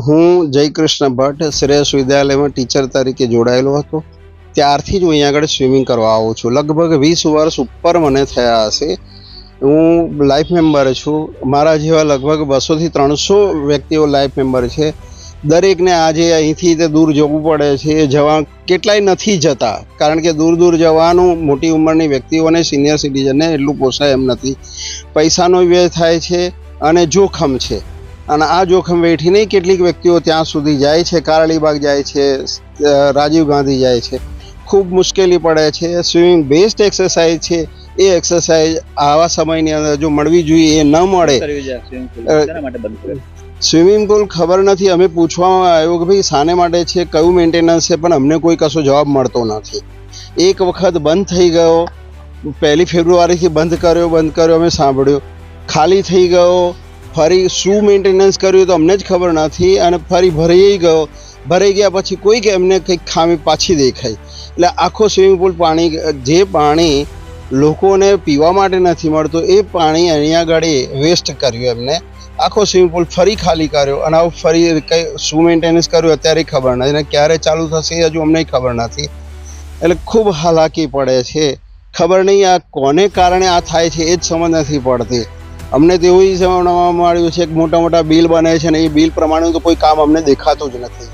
હું જયકૃષ્ણ ભટ્ટ શ્રેયસ વિદ્યાલયમાં ટીચર તરીકે જોડાયેલો હતો. ત્યારથી જ હું અહીંયા આગળ સ્વિમિંગ કરવા આવું છું. લગભગ 20 વર્ષ ઉપર મને થયા હશે. હું લાઈફ મેમ્બર છું. મારા જેવા લગભગ 200 થી 300 વ્યક્તિઓ લાઈફ મેમ્બર છે. દરેકને આજે અહીંથી તે દૂર જવું પડે છે. જવા કેટલાય નથી જતા, કારણ કે દૂર દૂર જવાનું મોટી ઉંમરની વ્યક્તિઓને, સિનિયર સિટીઝનને એટલું પોસાય એમ નથી. પૈસાનો વ્યય થાય છે અને જોખમ છે. અને આ જોખમ વેઠીને કેટલીક વ્યક્તિઓ ત્યાં સુધી જાય છે, કારળીબાગ જાય છે, રાજીવ ગાંધી જાય છે. ખૂબ મુશ્કેલી પડે છે. સ્વિમિંગ બેસ્ટ એક્સરસાઇઝ છે. એ એક્સરસાઇઝ આવા સમયની અંદર જો મળવી જોઈએ, એ ન મળે. સ્વિમિંગ પુલ ખબર નથી, અમે પૂછવામાં આવ્યું કે ભાઈ શાને માટે છે, કયું મેન્ટેનન્સ છે, પણ અમને કોઈ કશો જવાબ મળતો નથી. એક વખત બંધ થઈ ગયો, 1 ફેબ્રુઆરીથી બંધ કર્યો, અમે સાંભળ્યું. ખાલી થઈ ગયો, ફરી શું મેન્ટેનન્સ કર્યું તો અમને જ ખબર નથી. અને ફરી ભરાઈ ગયા પછી કોઈક એમને કંઈક ખામી પાછી દેખાઈ. એટલે આખો સ્વિમિંગ પુલ જે પાણી લોકોને પીવા માટે નથી મળતું, એ પાણી અહીંયા આગળ વેસ્ટ કર્યું એમને. આખો સ્વિમિંગ પુલ ફરી ખાલી કર્યો અને આવું ફરી કંઈ શું મેન્ટેનન્સ કર્યું અત્યારે ખબર નથી, અને ક્યારે ચાલુ થશે એ હજુ અમને ખબર નથી. એટલે ખૂબ હાલાકી પડે છે. ખબર નહીં આ કોને કારણે આ થાય છે, એ જ સમજ નથી પડતી. અમને તો એવું જાણવા મળ્યું છે કે મોટા મોટા બિલ બને છે ને એ બિલ પ્રમાણે તો કોઈ કામ અમને દેખાતું જ નથી.